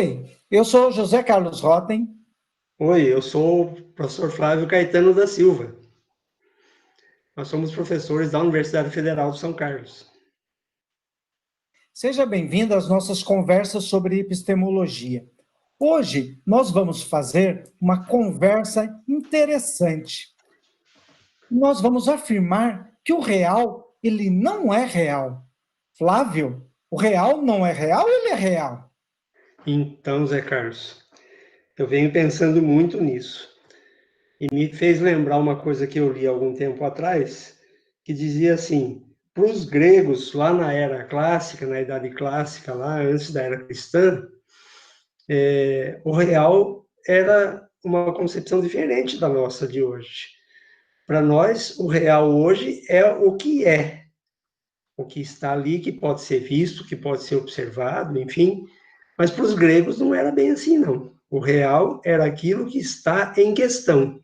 Oi, eu sou José Carlos Rotem. Oi, eu sou o professor Flávio Caetano da Silva. Nós somos professores da Universidade Federal de São Carlos. Seja bem-vindo às nossas conversas sobre epistemologia. Hoje nós vamos fazer uma conversa interessante. Nós vamos afirmar que o real, ele não é real. Flávio, o real não é real, ele é real. Então, Zé Carlos, eu venho pensando muito nisso. E me fez lembrar uma coisa que eu li há algum tempo atrás, que dizia assim, para os gregos, lá na era clássica, na Idade Clássica, lá antes da era cristã, o real era uma concepção diferente da nossa de hoje. Para nós, o real hoje é o que está ali, que pode ser visto, que pode ser observado, enfim. Mas para os gregos não era bem assim, não. O real era aquilo que está em questão.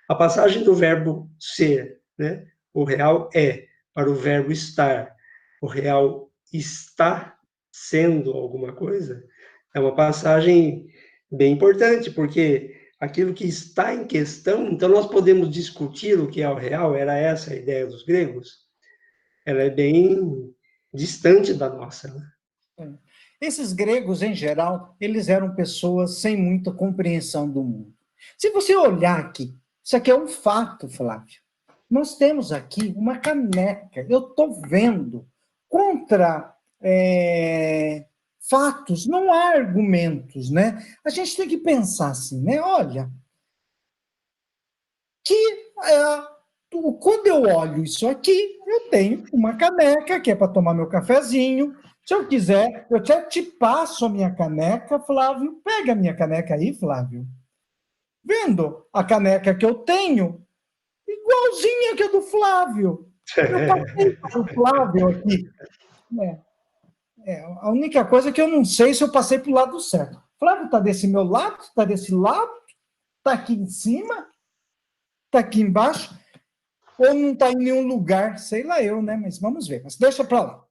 A passagem do verbo ser, né? O real é, para o verbo estar. O real está sendo alguma coisa. É uma passagem bem importante, porque aquilo que está em questão, então nós podemos discutir o que é o real, era essa a ideia dos gregos, ela é bem distante da nossa, né? Esses gregos, em geral, eles eram pessoas sem muita compreensão do mundo. Se você olhar aqui, isso aqui é um fato, Flávio. Nós temos aqui uma caneca. Eu estou vendo contra fatos, não há argumentos, né? A gente tem que pensar assim, né? Olha, que quando eu olho isso aqui, eu tenho uma caneca que é para tomar meu cafezinho. Se eu quiser, eu até te passo a minha caneca, Flávio. Pega a minha caneca aí, Flávio. Vendo a caneca que eu tenho, igualzinha que a do Flávio. Eu passei para o Flávio aqui. A única coisa é que eu não sei se eu passei para o lado certo. Flávio está desse meu lado, está desse lado, está aqui em cima, está aqui embaixo, ou não está em nenhum lugar, sei lá eu, né? Mas vamos ver. Mas deixa para lá.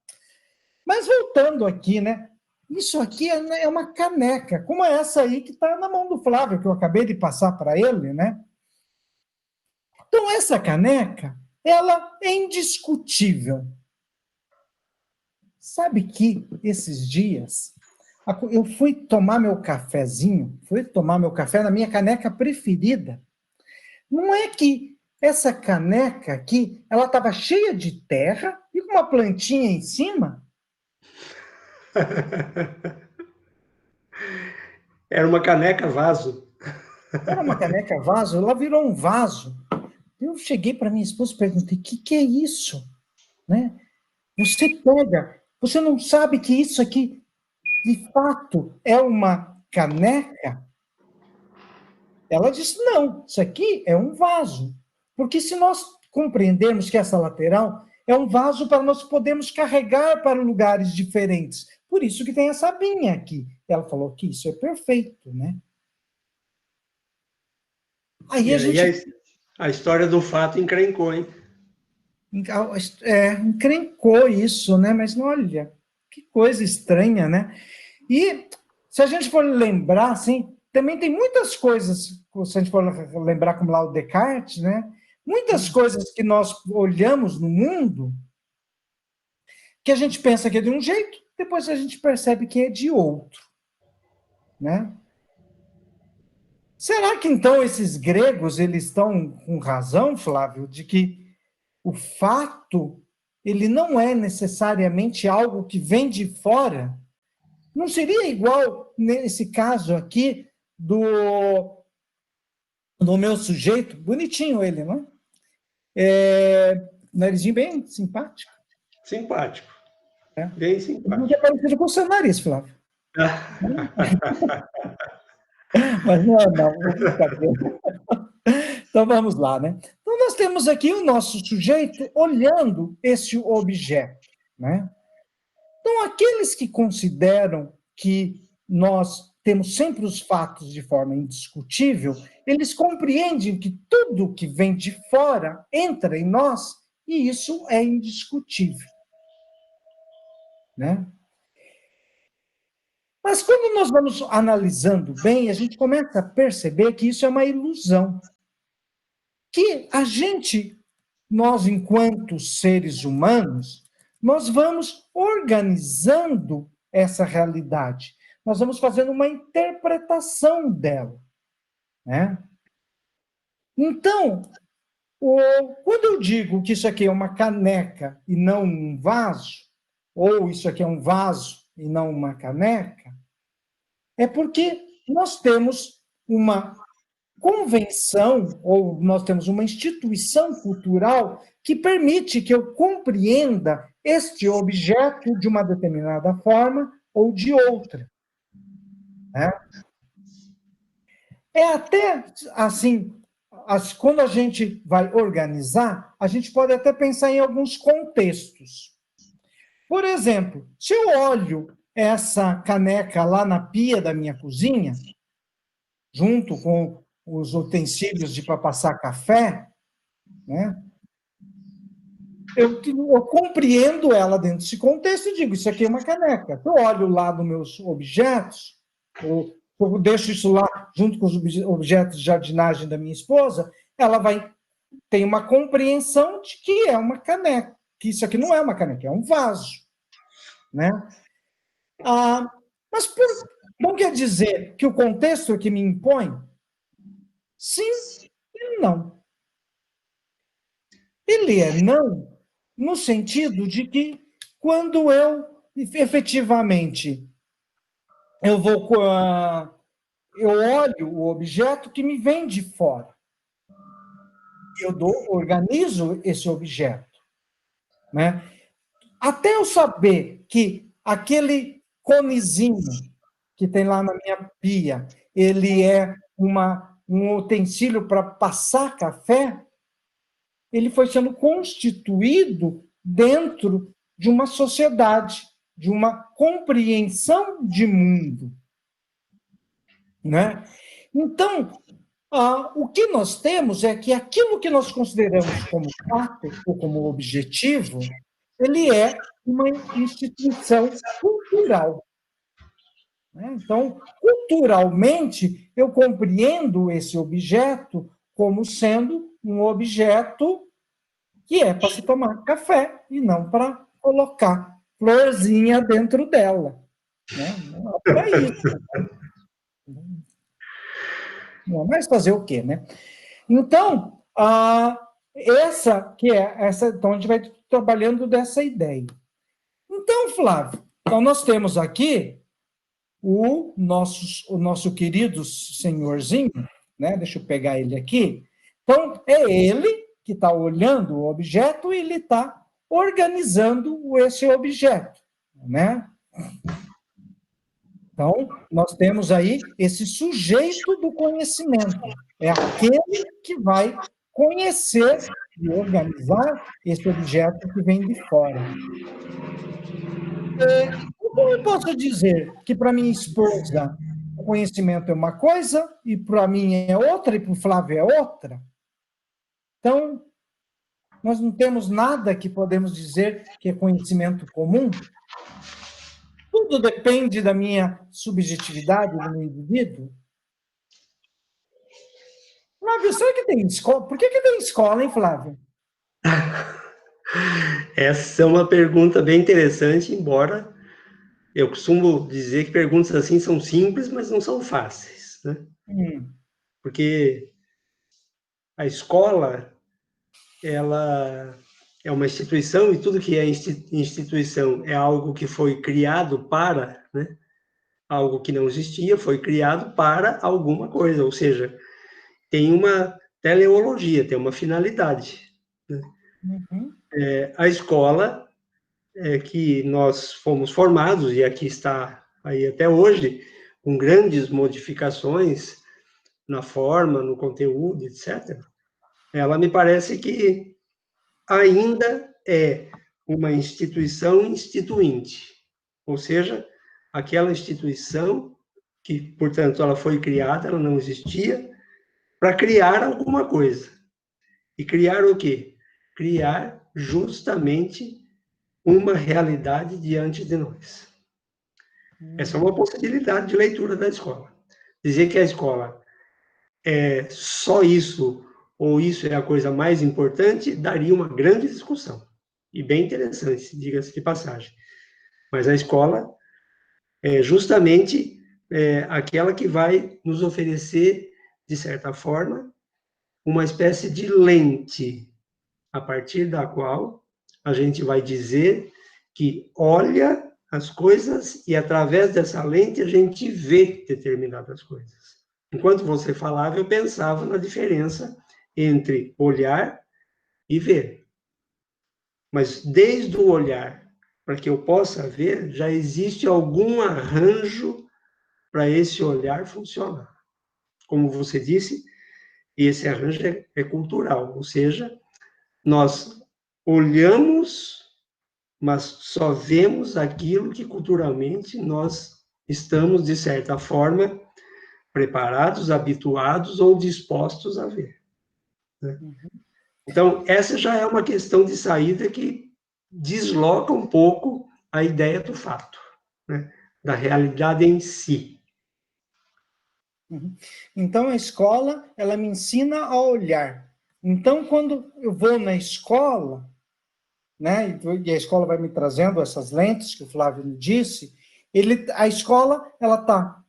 Mas voltando aqui, né? Isso aqui é uma caneca, como essa aí que está na mão do Flávio, que eu acabei de passar para ele, né? Então, essa caneca, ela é indiscutível. Sabe que esses dias eu fui tomar meu cafezinho, fui tomar meu café na minha caneca preferida. Não é que essa caneca aqui, ela estava cheia de terra e com uma plantinha em cima. Era uma caneca vaso. Era uma caneca vaso, ela virou um vaso. Eu cheguei para minha esposa e perguntei: o que é isso? Né? Você pega, você não sabe que isso aqui, de fato, é uma caneca? Ela disse: não, isso aqui é um vaso. Porque se nós compreendermos que essa lateral é um vaso para nós podermos carregar para lugares diferentes. Por isso que tem essa abinha aqui. Ela falou que isso é perfeito, né? Aí E a aí gente a história do fato encrencou, hein? encrencou isso, né? Mas olha, que coisa estranha, né? E se a gente for lembrar, assim, também tem muitas coisas, se a gente for lembrar como lá o Descartes, né? Muitas coisas que nós olhamos no mundo que a gente pensa que é de um jeito, depois a gente percebe que é de outro, né? Será que então esses gregos eles estão com razão, Flávio, de que o fato ele não é necessariamente algo que vem de fora? Não seria igual nesse caso aqui do meu sujeito, bonitinho ele, não é? Narizinho bem simpático. Simpático, Né? bem Não é simpático. parecido com o seu nariz, Flávio. Mas não é, não. Então vamos lá, né? Então nós temos aqui o nosso sujeito olhando esse objeto, né? Então aqueles que consideram que nós temos sempre os fatos de forma indiscutível, eles compreendem que tudo que vem de fora entra em nós e isso é indiscutível, né? Mas quando nós vamos analisando bem, a gente começa a perceber que isso é uma ilusão. Que a gente, nós enquanto seres humanos, nós vamos organizando essa realidade. Nós vamos fazendo uma interpretação dela, né? Então, quando eu digo que isso aqui é uma caneca e não um vaso, ou isso aqui é um vaso e não uma caneca, é porque nós temos uma convenção, ou nós temos uma instituição cultural que permite que eu compreenda este objeto de uma determinada forma ou de outra, né? É até assim, quando a gente vai organizar, a gente pode até pensar em alguns contextos. Por exemplo, se eu olho essa caneca lá na pia da minha cozinha, junto com os utensílios de para passar café, né? Eu compreendo ela dentro desse contexto e digo, isso aqui é uma caneca. Eu olho lá nos meus objetos, eu deixo isso lá junto com os objetos de jardinagem da minha esposa, ela vai ter uma compreensão de que é uma caneca, que isso aqui não é uma caneca, é um vaso, né? Mas não quer dizer que o contexto é que me impõe? Sim e não. Ele é não no sentido de que quando eu efetivamente eu vou eu olho o objeto que me vem de fora, organizo esse objeto, né? Até eu saber que aquele conezinho que tem lá na minha pia, ele é um utensílio para passar café, ele foi sendo constituído dentro de uma sociedade, de uma compreensão de mundo, né? Então, o que nós temos é que aquilo que nós consideramos como fato ou como objetivo, ele é uma instituição cultural, né? Então, culturalmente, eu compreendo esse objeto como sendo um objeto que é para se tomar café e não para colocar florzinha dentro dela, né? Não é para isso. Não é mais fazer o quê, né? Então, então a gente vai trabalhando dessa ideia. Então, Flávio, então nós temos aqui o nosso querido senhorzinho, né? Deixa eu pegar ele aqui. Então, é ele que está olhando o objeto e ele está organizando esse objeto, né? Então, nós temos aí esse sujeito do conhecimento. É aquele que vai conhecer e organizar esse objeto que vem de fora. Como eu posso dizer que para minha esposa o conhecimento é uma coisa e para mim é outra e para o Flávio é outra? Então, nós não temos nada que podemos dizer que é conhecimento comum? Tudo depende da minha subjetividade, do meu indivíduo? Flávio, será que tem escola? Por que tem escola, hein, Flávio? Essa é uma pergunta bem interessante, embora eu costumo dizer que perguntas assim são simples, mas não são fáceis, né? Porque a escola, ela é uma instituição e tudo que é instituição é algo que foi criado para, né? Algo que não existia foi criado para alguma coisa, ou seja, tem uma teleologia, tem uma finalidade, né? A escola é que nós fomos formados, e aqui está aí até hoje, com grandes modificações na forma, no conteúdo, etc., ela me parece que ainda é uma instituição instituinte, ou seja, aquela instituição que, portanto, ela foi criada, ela não existia, para criar alguma coisa. E criar o quê? Criar justamente uma realidade diante de nós. Essa é uma possibilidade de leitura da escola. Dizer que a escola é só isso, ou isso é a coisa mais importante, daria uma grande discussão. E bem interessante, diga-se de passagem. Mas a escola é justamente aquela que vai nos oferecer, de certa forma, uma espécie de lente, a partir da qual a gente vai dizer que olha as coisas e, através dessa lente, a gente vê determinadas coisas. Enquanto você falava, eu pensava na diferença entre olhar e ver. Mas desde o olhar, para que eu possa ver, já existe algum arranjo para esse olhar funcionar. Como você disse, esse arranjo é cultural, ou seja, nós olhamos, mas só vemos aquilo que culturalmente nós estamos, de certa forma, preparados, habituados ou dispostos a ver. Né? Então, essa já é uma questão de saída que desloca um pouco a ideia do fato, né? Da realidade em si. Então, a escola, ela me ensina a olhar. Então, quando eu vou na escola, né, e a escola vai me trazendo essas lentes que o Flávio me disse, a escola, ela está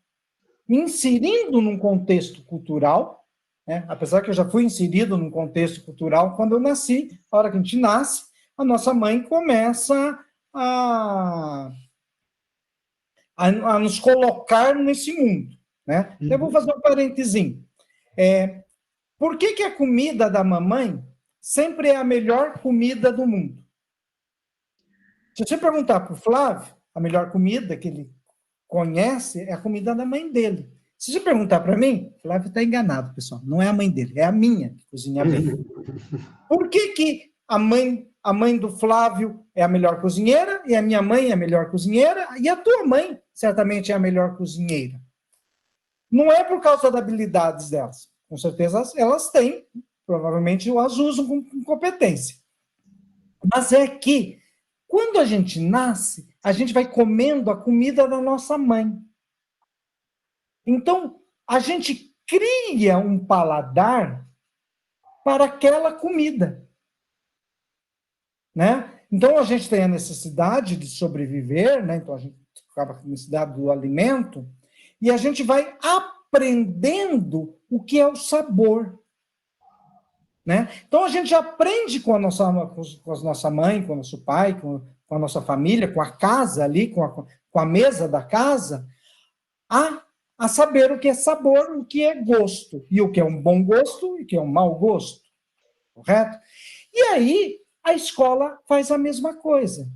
me inserindo num contexto cultural, né, apesar que eu já fui inserido num contexto cultural quando eu nasci. A hora que a gente nasce, a nossa mãe começa a nos colocar nesse mundo, né? Eu vou fazer um parentezinho. Por que a comida da mamãe sempre é a melhor comida do mundo? Se você perguntar para o Flávio, a melhor comida que ele conhece é a comida da mãe dele. Se você perguntar para mim, o Flávio está enganado, pessoal. Não é a mãe dele, é a minha que cozinha bem. Por que a mãe do Flávio é a melhor cozinheira e a minha mãe é a melhor cozinheira e a tua mãe certamente é a melhor cozinheira? Não é por causa das habilidades delas. Com certeza elas têm, provavelmente as usam com competência. Mas é que, quando a gente nasce, a gente vai comendo a comida da nossa mãe. Então, a gente cria um paladar para aquela comida, né? Então, a gente tem a necessidade de sobreviver, né? Então, a gente acaba com a necessidade do alimento, e a gente vai aprendendo o que é o sabor, né? Então, a gente já aprende com a nossa mãe, com o nosso pai, com a nossa família, com a casa ali, com a mesa da casa, a saber o que é sabor, o que é gosto, e o que é um bom gosto e o que é um mau gosto, correto? E aí, a escola faz a mesma coisa.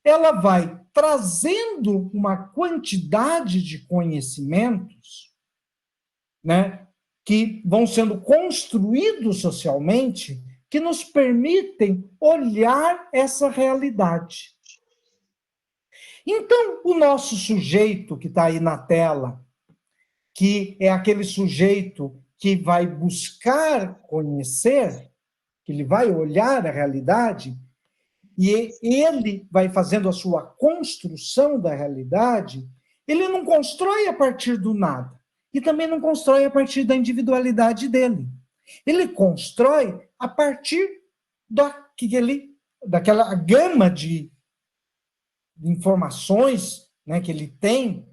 Ela vai trazendo uma quantidade de conhecimentos, né, que vão sendo construídos socialmente, que nos permitem olhar essa realidade. Então, o nosso sujeito que está aí na tela, que é aquele sujeito que vai buscar conhecer, que ele vai olhar a realidade, e ele vai fazendo a sua construção da realidade, ele não constrói a partir do nada, e também não constrói a partir da individualidade dele. Ele constrói a partir daquela gama de informações, né, que ele tem,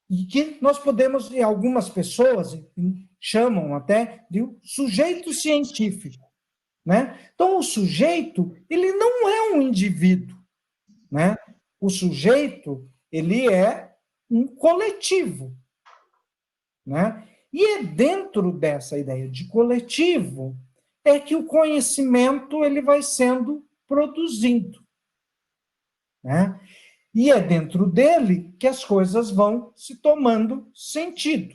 e que nós podemos, e algumas pessoas chamam até de sujeito científico, né? Então, o sujeito, ele não é um indivíduo, né? O sujeito, ele é um coletivo, né? E é dentro dessa ideia de coletivo é que o conhecimento ele vai sendo produzido, né? E é dentro dele que as coisas vão se tomando sentido,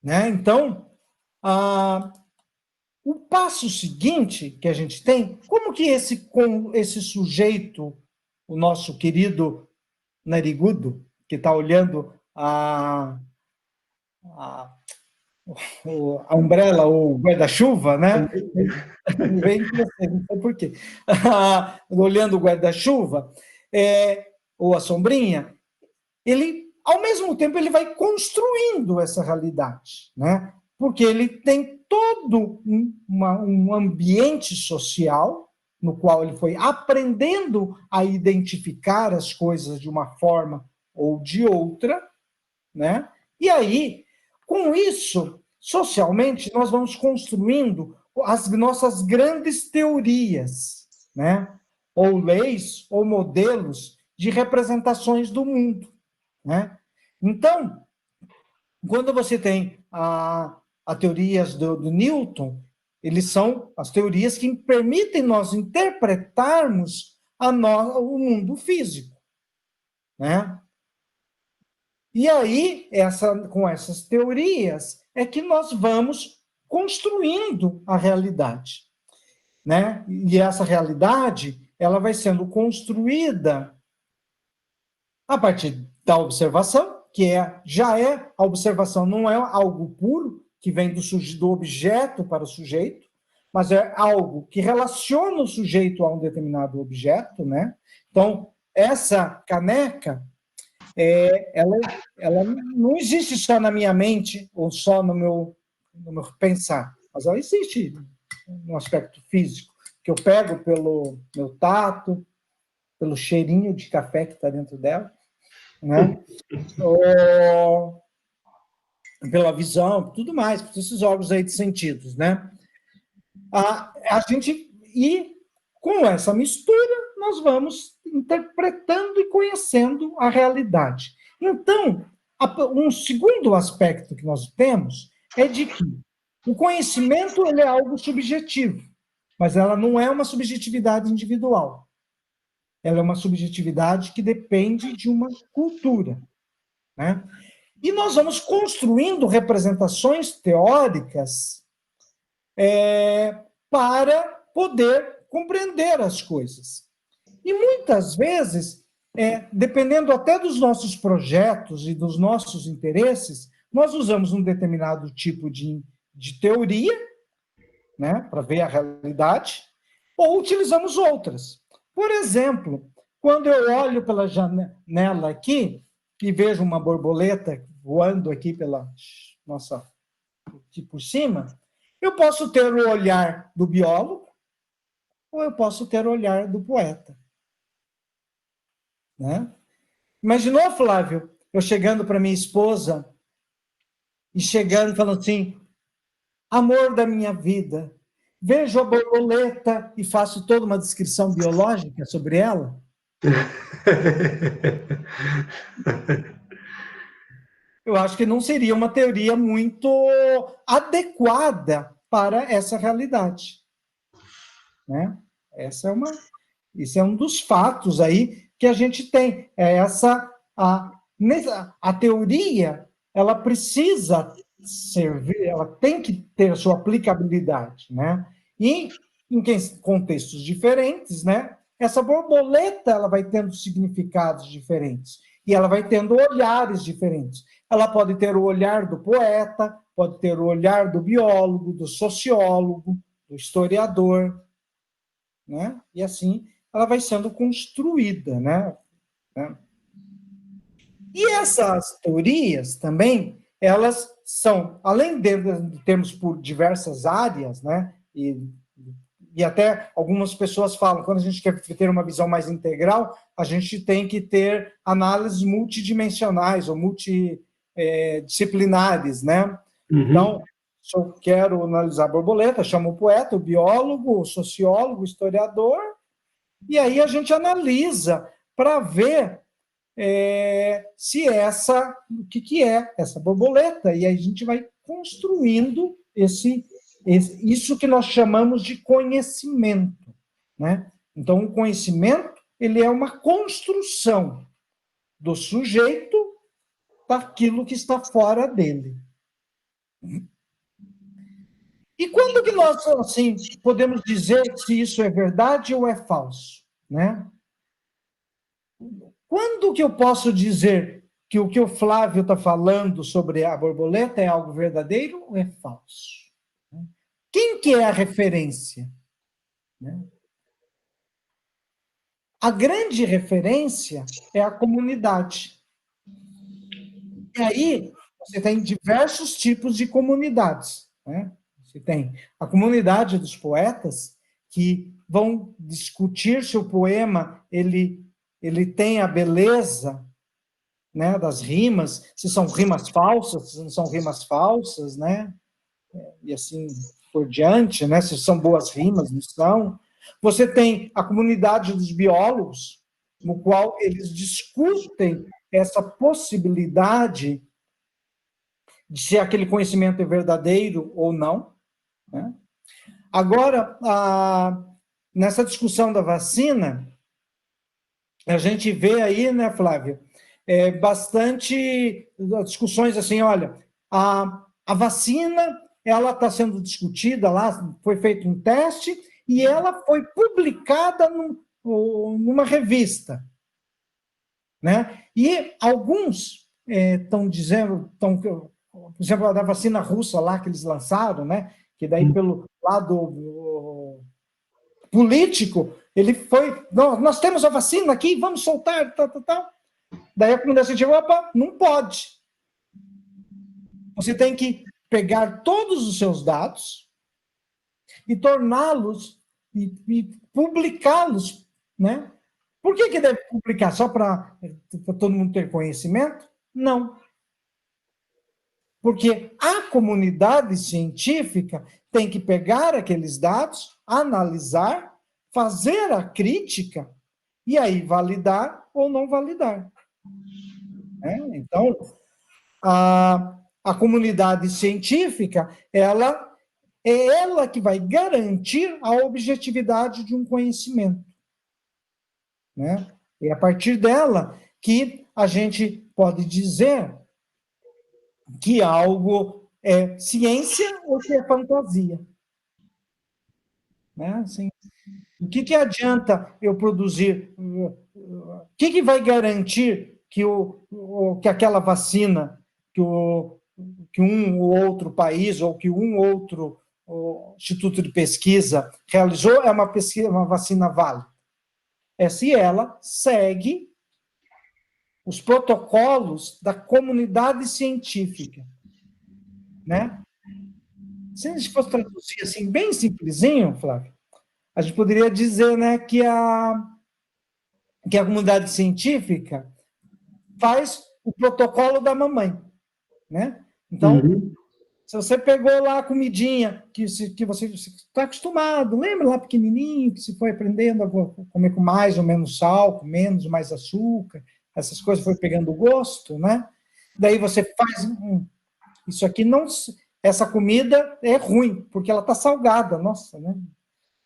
né? Então, o passo seguinte que a gente tem, como que esse sujeito, o nosso querido narigudo, que está olhando a, a umbrella, ou guarda-chuva, né? Bem interessante, não sei por quê. Olhando o guarda-chuva, ou a sombrinha, ele, ao mesmo tempo, ele vai construindo essa realidade, né? Porque ele tem todo um ambiente social no qual ele foi aprendendo a identificar as coisas de uma forma ou de outra, né? E aí, com isso, socialmente, nós vamos construindo as nossas grandes teorias, né? Ou leis, ou modelos de representações do mundo, né? Então, quando você tem a teorias do Newton, eles são as teorias que permitem nós interpretarmos o mundo físico, né? E aí, com essas teorias, é que nós vamos construindo a realidade, né? E essa realidade, ela vai sendo construída a partir da observação, que a observação não é algo puro, que vem do objeto para o sujeito, mas é algo que relaciona o sujeito a um determinado objeto, né? Então, essa caneca, ela não existe só na minha mente ou só no meu pensar, mas ela existe no aspecto físico, que eu pego pelo meu tato, pelo cheirinho de café que está dentro dela, né? Ou pela visão, tudo mais, por esses órgãos aí de sentidos, né? E com essa mistura, nós vamos interpretando e conhecendo a realidade. Então, um segundo aspecto que nós temos é de que o conhecimento ele é algo subjetivo, mas ela não é uma subjetividade individual. Ela é uma subjetividade que depende de uma cultura, né? E nós vamos construindo representações teóricas para poder compreender as coisas. E muitas vezes, dependendo até dos nossos projetos e dos nossos interesses, nós usamos um determinado tipo de teoria, né, para ver a realidade, ou utilizamos outras. Por exemplo, quando eu olho pela janela aqui e vejo uma borboleta voando aqui pela nossa aqui por cima, eu posso ter o olhar do biólogo ou eu posso ter o olhar do poeta, né? Imaginou, Flávio, eu chegando para minha esposa e chegando falando assim: amor da minha vida, vejo a borboleta e faço toda uma descrição biológica sobre ela? Eu acho que não seria uma teoria muito adequada para essa realidade, né? Isso é um dos fatos aí que a gente tem. A teoria, ela precisa servir, ela tem que ter a sua aplicabilidade, né? E em contextos diferentes, né? Essa borboleta, ela vai tendo significados diferentes e ela vai tendo olhares diferentes. Ela pode ter o olhar do poeta, pode ter o olhar do biólogo, do sociólogo, do historiador, né? E assim ela vai sendo construída, né? E essas teorias também, elas são, além de termos por diversas áreas, né? E até algumas pessoas falam, quando a gente quer ter uma visão mais integral, a gente tem que ter análises multidimensionais ou multidisciplinares, né? Então, se eu quero analisar a borboleta, chamo o poeta, o biólogo, o sociólogo, o historiador, e aí a gente analisa para ver se o que é essa borboleta, e aí a gente vai construindo isso que nós chamamos de conhecimento, né? Então, o conhecimento, ele é uma construção do sujeito daquilo que está fora dele. E quando que nós, assim, podemos dizer se isso é verdade ou é falso, né? Quando que eu posso dizer que o que o Flávio está falando sobre a borboleta é algo verdadeiro ou é falso? Quem que é a referência? A grande referência é a comunidade. E aí, você tem diversos tipos de comunidades, né? Você tem a comunidade dos poetas, que vão discutir se o poema ele tem a beleza, né, das rimas, se são rimas falsas, se não são rimas falsas, né? E assim por diante, né? Se são boas rimas, não são. Você tem a comunidade dos biólogos, no qual eles discutem essa possibilidade de se aquele conhecimento é verdadeiro ou não, né? Agora, nessa discussão da vacina, a gente vê aí, né, Flávia, bastante discussões assim, olha, a vacina, ela está sendo discutida lá, foi feito um teste e ela foi publicada numa revista, né? E alguns estão dizendo, por exemplo, a da vacina russa lá que eles lançaram, né? Que daí pelo lado político, ele foi, nós temos a vacina aqui, vamos soltar, tal, tal, tal. Daí a comunidade científica, opa, não pode. Você tem que pegar todos os seus dados e torná-los e publicá-los, né? Por que deve publicar? Só para todo mundo ter conhecimento? Não. Porque a comunidade científica tem que pegar aqueles dados, analisar, fazer a crítica e aí validar ou não validar. Então, a comunidade científica, ela é ela que vai garantir a objetividade de um conhecimento, né? E a partir dela que a gente pode dizer que algo é ciência ou que é fantasia. Né? Assim, o que adianta eu produzir? O que vai garantir que aquela vacina, que um ou outro país ou que um outro instituto de pesquisa realizou é uma vacina válida? É se ela segue os protocolos da comunidade científica, né? Se a gente fosse traduzir assim, bem simplesinho, Flávio, a gente poderia dizer, né, que a comunidade científica faz o protocolo da mamãe, né? Então, se você pegou lá a comidinha que você está acostumado, lembra lá pequenininho, que se foi aprendendo a comer com mais ou menos sal, com menos ou mais açúcar, essas coisas foi pegando o gosto, né? Daí você faz, isso aqui não, essa comida é ruim, porque ela está salgada, nossa, né?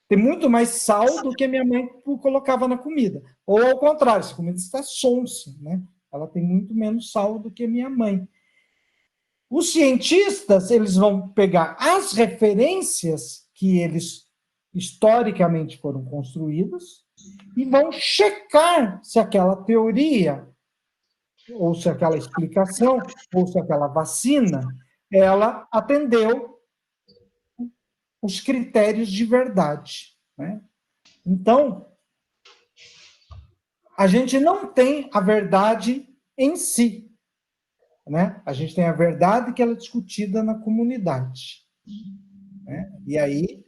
Tem muito mais sal do que minha mãe colocava na comida. Ou ao contrário, essa comida está sonsa, né? Ela tem muito menos sal do que minha mãe. Os cientistas, eles vão pegar as referências que eles historicamente foram construídas e vão checar se aquela teoria, ou se aquela explicação, ou se aquela vacina, ela atendeu os critérios de verdade, né? Então, a gente não tem a verdade em si, né? A gente tem a verdade que ela é discutida na comunidade, né? E aí,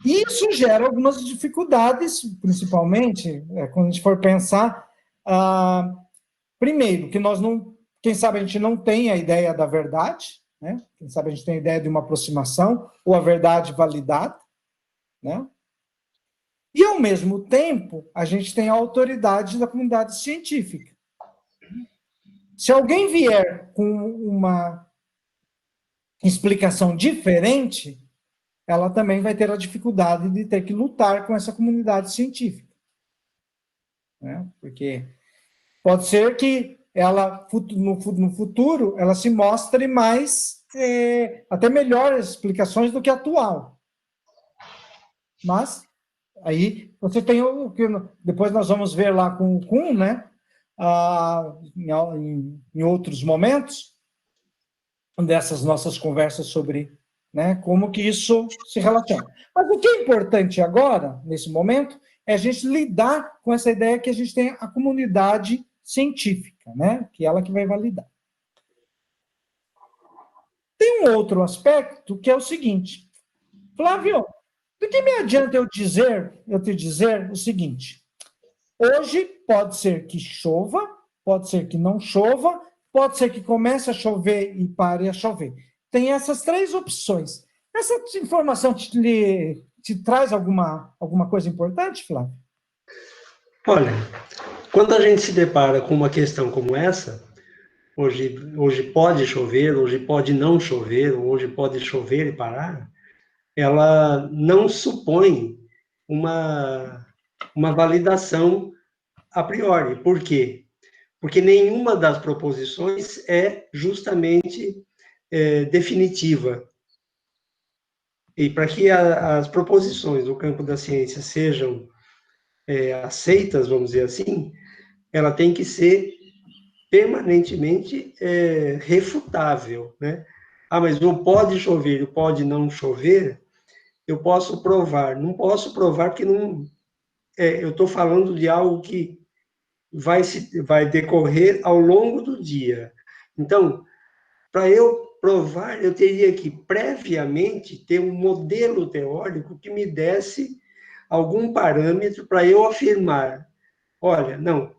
isso gera algumas dificuldades, principalmente, quando a gente for pensar, primeiro, que nós não, quem sabe a gente não tem a ideia da verdade, né? Quem sabe a gente tem a ideia de uma aproximação, ou a verdade validada, né? E, ao mesmo tempo, a gente tem a autoridade da comunidade científica. Se alguém vier com uma explicação diferente, ela também vai ter a dificuldade de ter que lutar com essa comunidade científica, né? Porque pode ser que ela, no futuro, ela se mostre mais, até melhores explicações do que a atual. Mas aí você tem o que depois nós vamos ver lá com o Kuhn, né? Em outros momentos dessas nossas conversas sobre, né, como que isso se relaciona. Mas o que é importante agora, nesse momento, é a gente lidar com essa ideia que a gente tem a comunidade científica, né? Que é ela que vai validar. Tem um outro aspecto que é o seguinte, Flávio, do que me adianta eu te dizer o seguinte, hoje pode ser que chova, pode ser que não chova, pode ser que comece a chover e pare a chover. Tem essas três opções. Essa informação te traz alguma coisa importante, Flávio? Olha, quando a gente se depara com uma questão como essa, hoje pode chover, hoje pode não chover, hoje pode chover e parar, ela não supõe uma validação a priori. Por quê? Porque nenhuma das proposições é justamente definitiva. E para que as proposições do campo da ciência sejam aceitas, vamos dizer assim, ela tem que ser permanentemente refutável, né? Ah, mas o pode chover, o pode não chover, eu posso provar. Não posso provar porque não, eu estou falando de algo que vai decorrer ao longo do dia. Então, para eu provar, eu teria que previamente ter um modelo teórico que me desse algum parâmetro para eu afirmar, olha, não,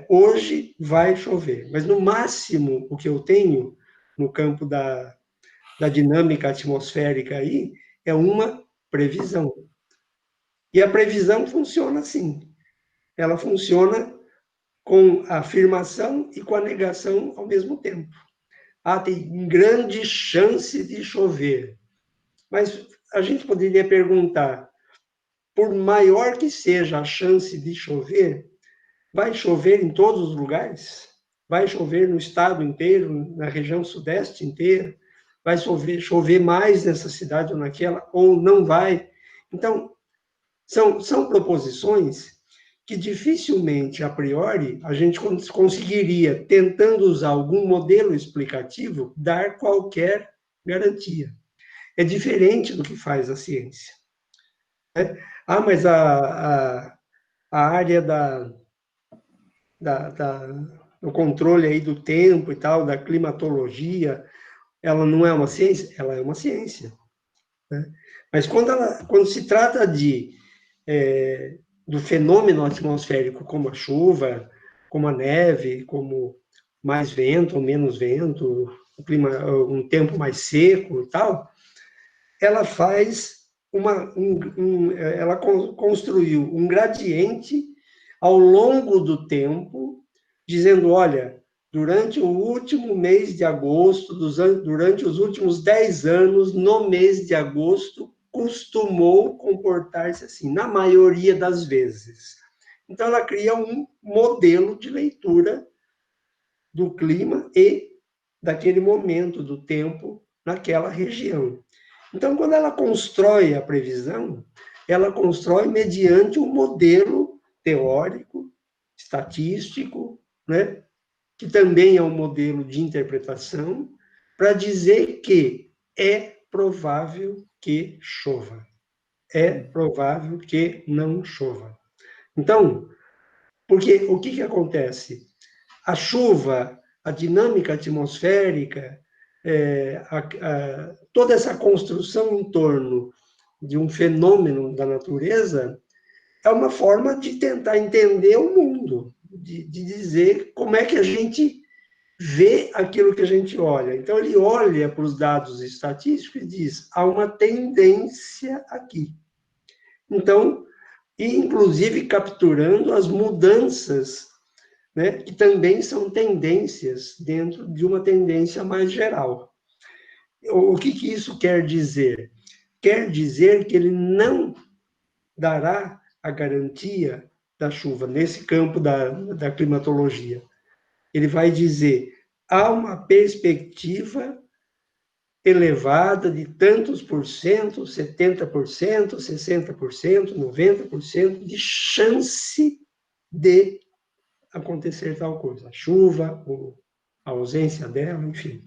hoje vai chover. Mas, no máximo, o que eu tenho no campo da dinâmica atmosférica aí é uma previsão. E a previsão funciona assim. Ela funciona com a afirmação e com a negação ao mesmo tempo. Ah, tem grande chance de chover. Mas a gente poderia perguntar, por maior que seja a chance de chover, vai chover em todos os lugares? Vai chover no estado inteiro, na região sudeste inteira? Vai chover mais nessa cidade ou naquela? Ou não vai? Então, são proposições que dificilmente, a priori, a gente conseguiria, tentando usar algum modelo explicativo, dar qualquer garantia. É diferente do que faz a ciência. Ah, mas a área do controle aí do tempo e tal, da climatologia, ela não é uma ciência? Ela é uma ciência. Né? Mas quando se trata do fenômeno atmosférico, como a chuva, como a neve, como mais vento ou menos vento, um tempo mais seco e tal, ela faz ela construiu um gradiente ao longo do tempo, dizendo, olha, durante o último mês de agosto, durante os últimos 10 anos, no mês de agosto, costumou comportar-se assim, na maioria das vezes. Então, ela cria um modelo de leitura do clima e daquele momento do tempo naquela região. Então, quando ela constrói a previsão, ela constrói mediante um modelo teórico, estatístico, né, que também é um modelo de interpretação, para dizer que é provável que chova. É provável que não chova. Então, porque o que acontece? A chuva, a dinâmica atmosférica, toda essa construção em torno de um fenômeno da natureza é uma forma de tentar entender o mundo, de dizer como é que a gente vê aquilo que a gente olha. Então, ele olha para os dados estatísticos e diz, há uma tendência aqui. Então, inclusive capturando as mudanças, né, que também são tendências dentro de uma tendência mais geral. O que isso quer dizer? Quer dizer que ele não dará a garantia da chuva nesse campo da climatologia. Ele vai dizer, há uma perspectiva elevada de tantos por cento, 70%, 60%, 90% de chance de acontecer tal coisa. A chuva, a ausência dela, enfim.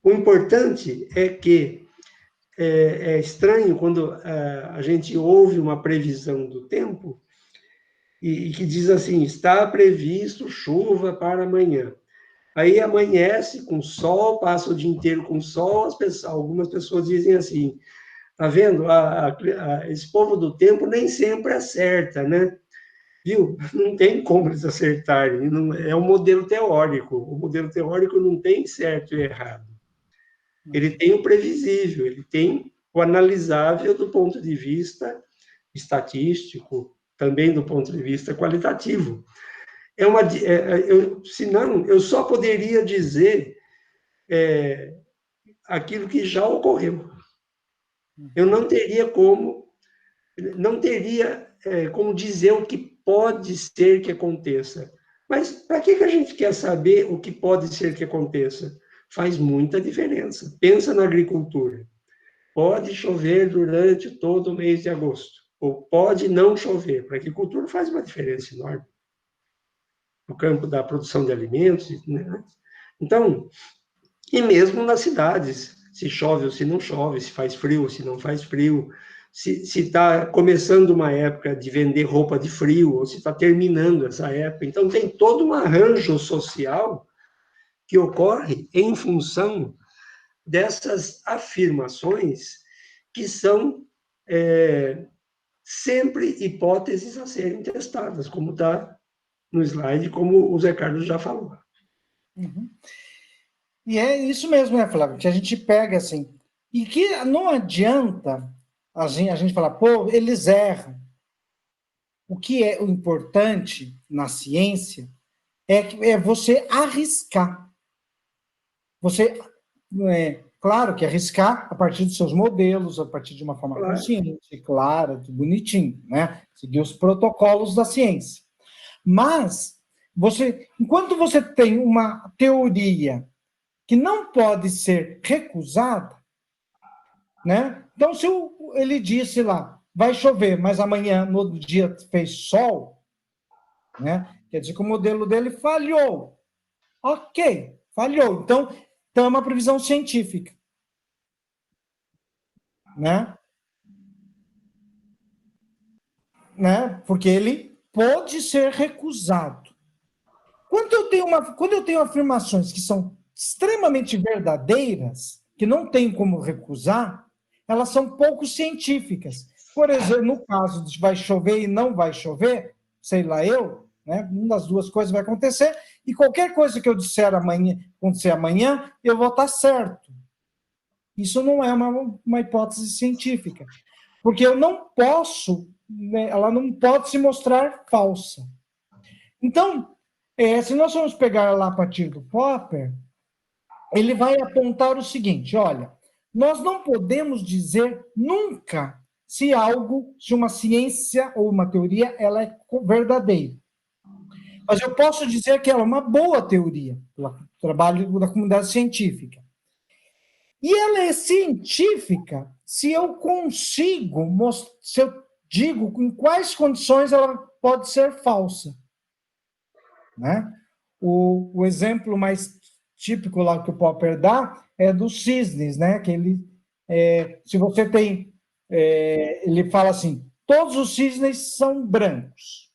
O importante é que é estranho quando a gente ouve uma previsão do tempo e que diz assim, está previsto chuva para amanhã. Aí amanhece com sol, passa o dia inteiro com sol, algumas pessoas dizem assim, tá vendo? Esse povo do tempo nem sempre acerta, né? Viu? Não tem como eles acertarem, não, é um modelo teórico. O modelo teórico não tem certo e errado. Ele tem o previsível, ele tem o analisável do ponto de vista estatístico, também do ponto de vista qualitativo. Senão, eu só poderia dizer aquilo que já ocorreu. Eu não teria como dizer o que pode ser que aconteça. Mas para que a gente quer saber o que pode ser que aconteça? Faz muita diferença. Pensa na agricultura. Pode chover durante todo o mês de agosto, ou pode não chover. Para a agricultura faz uma diferença enorme. No campo da produção de alimentos, né? Então, e mesmo nas cidades, se chove ou se não chove, se faz frio ou se não faz frio, se está começando uma época de vender roupa de frio, ou se está terminando essa época. Então, tem todo um arranjo social que ocorre em função dessas afirmações que são sempre hipóteses a serem testadas, como está no slide, como o Zé Carlos já falou. Uhum. E é isso mesmo, né, Flávio? Que a gente pega assim, e que não adianta a gente falar, pô, eles erram. O que é o importante na ciência é você arriscar. Você, claro que arriscar a partir dos seus modelos, a partir de uma forma Claro. consciente, clara, bonitinho, né? Seguir os protocolos da ciência. Mas, enquanto você tem uma teoria que não pode ser recusada, né? Então, se ele disse lá, vai chover, mas amanhã, no outro dia, fez sol, né? Quer dizer que o modelo dele falhou. Ok, falhou. Então é uma previsão científica, né? Porque ele pode ser recusado. Quando eu tenho afirmações que são extremamente verdadeiras, que não tem como recusar, elas são pouco científicas. Por exemplo, no caso de vai chover e não vai chover, sei lá eu, né? Uma das duas coisas vai acontecer, e qualquer coisa que eu disser amanhã, acontecer amanhã, eu vou estar certo. Isso não é uma hipótese científica, porque eu não posso, né, ela não pode se mostrar falsa. Então, se nós vamos pegar lá a partir do Popper, ele vai apontar o seguinte, olha, nós não podemos dizer nunca se uma ciência ou uma teoria ela é verdadeira. Mas eu posso dizer que ela é uma boa teoria, pelo trabalho da comunidade científica. E ela é científica se eu consigo, se eu digo em quais condições ela pode ser falsa. Né? O exemplo mais típico lá que o Popper dá é dos cisnes, né? Que se você tem, ele fala assim, todos os cisnes são brancos.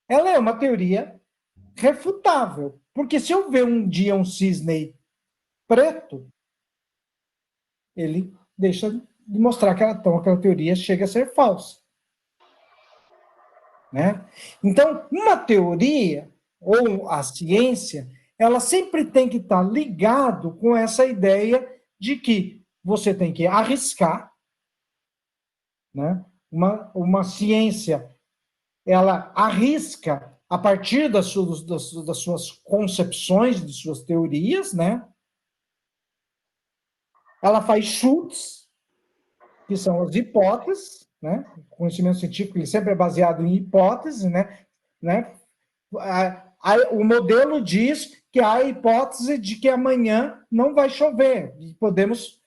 Ela é uma teoria refutável, porque se eu ver um dia um cisne preto, ele deixa de mostrar que aquela teoria chega a ser falsa. Né? Então, uma teoria ou a ciência, ela sempre tem que estar ligado com essa ideia de que você tem que arriscar, né? Uma ciência, ela arrisca a partir das suas concepções, de suas teorias, né? Ela faz chutes, que são as hipóteses, né? O conhecimento científico ele sempre é baseado em hipóteses, né? O modelo diz que há a hipótese de que amanhã não vai chover, e podemos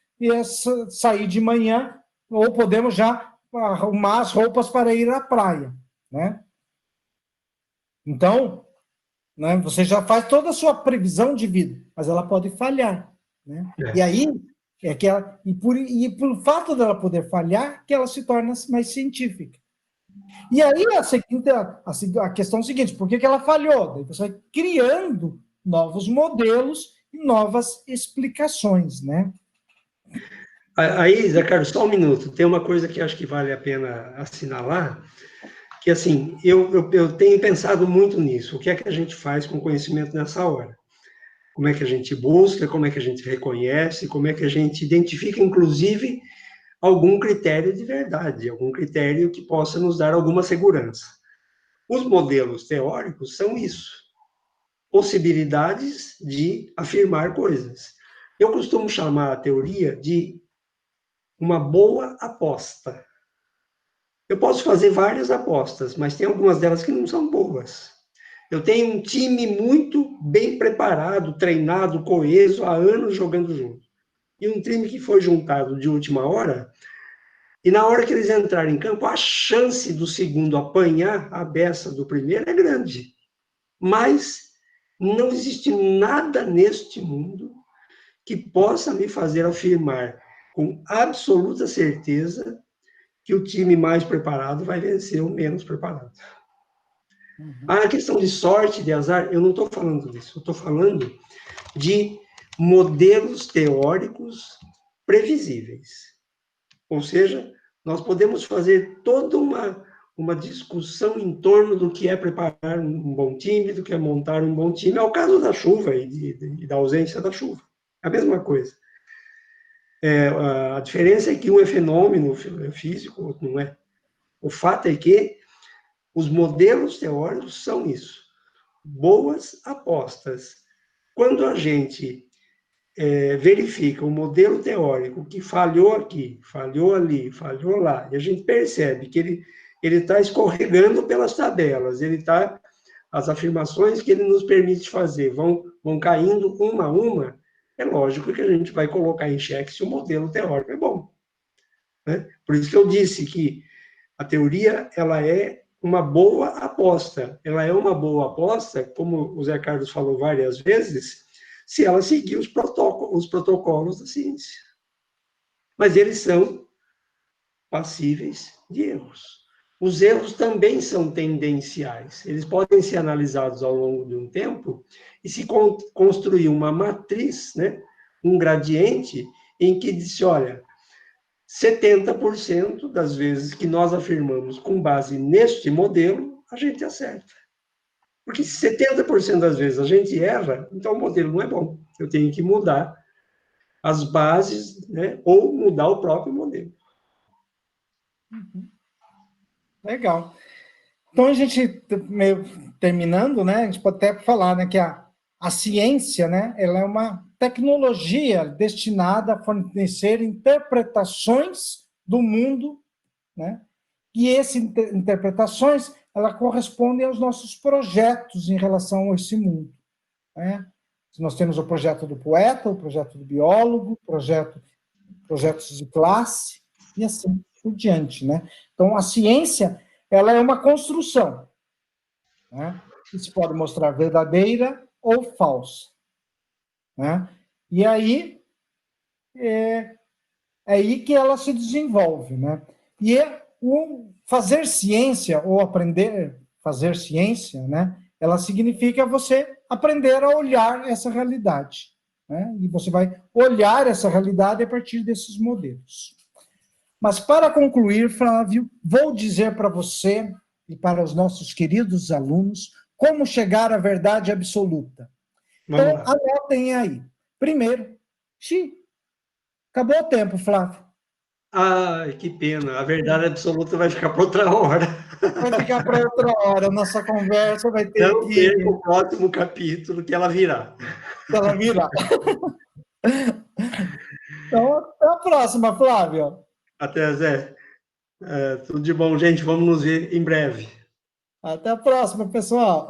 sair de manhã, ou podemos já arrumar as roupas para ir à praia, né? Então, né, você já faz toda a sua previsão de vida, mas ela pode falhar, né? E aí, E por fato dela poder falhar, que ela se torna mais científica. E aí a questão é a seguinte, por que ela falhou? Daí você vai criando novos modelos e novas explicações, né? Aí, Zé Carlos, só um minuto. Tem uma coisa que acho que vale a pena assinalar, que, assim, eu tenho pensado muito nisso. O que é que a gente faz com o conhecimento nessa hora? Como é que a gente busca, como é que a gente reconhece, como é que a gente identifica, inclusive, algum critério de verdade, algum critério que possa nos dar alguma segurança. Os modelos teóricos são isso, possibilidades de afirmar coisas. Eu costumo chamar a teoria de uma boa aposta. Eu posso fazer várias apostas, mas tem algumas delas que não são boas. Eu tenho um time muito bem preparado, treinado, coeso, há anos jogando junto. E um time que foi juntado de última hora, e na hora que eles entrarem em campo, a chance do segundo apanhar a beça do primeiro é grande. Mas não existe nada neste mundo que possa me fazer afirmar com absoluta certeza que o time mais preparado vai vencer o menos preparado. A questão de sorte, de azar, eu não estou falando disso. Eu estou falando de modelos teóricos previsíveis. Ou seja, nós podemos fazer toda uma discussão em torno do que é preparar um bom time, do que é montar um bom time. É o caso da chuva e da ausência da chuva. É a mesma coisa. A diferença é que um é fenômeno físico, o outro não é. O fato é que os modelos teóricos são isso. Boas apostas. Quando a gente verifica um modelo teórico que falhou aqui, falhou ali, falhou lá, e a gente percebe que ele está escorregando pelas tabelas, as afirmações que ele nos permite fazer vão caindo uma a uma, é lógico que a gente vai colocar em xeque se o modelo teórico é bom. Né? Por isso que eu disse que a teoria ela é uma boa aposta. Ela é uma boa aposta, como o Zé Carlos falou várias vezes, se ela seguir os protocolos da ciência. Mas eles são passíveis de erros. Os erros também são tendenciais. Eles podem ser analisados ao longo de um tempo e se construir uma matriz, né, um gradiente, em que diz, olha, 70% das vezes que nós afirmamos com base neste modelo, a gente acerta. Porque se 70% das vezes a gente erra, então o modelo não é bom. Eu tenho que mudar as bases, né, ou mudar o próprio modelo. Legal. Então, a gente, meio terminando, né, a gente pode até falar, né, que a ciência, né, ela é uma tecnologia destinada a fornecer interpretações do mundo, né, e essas interpretações, ela correspondem aos nossos projetos em relação a esse mundo, né? Nós temos o projeto do poeta, o projeto do biólogo, projetos de classe, e assim por diante, né? Então, a ciência, ela é uma construção, né? Que se pode mostrar verdadeira ou falsa, né? E aí é aí que ela se desenvolve, né? E o fazer ciência ou aprender a fazer ciência, né? Ela significa você aprender a olhar essa realidade, né? E você vai olhar essa realidade a partir desses modelos. Mas para concluir, Flávio, vou dizer para você e para os nossos queridos alunos como chegar à verdade absoluta. Então, anotem aí. Primeiro, acabou o tempo, Flávio. Ai, que pena. A verdade absoluta vai ficar para outra hora. Vai ficar para outra hora. Nossa conversa vai ter Não que... perca o próximo capítulo, que ela virá. Ela virar. Então, até a próxima, Flávio. Até, Zé. Tudo de bom, gente. Vamos nos ver em breve. Até a próxima, pessoal.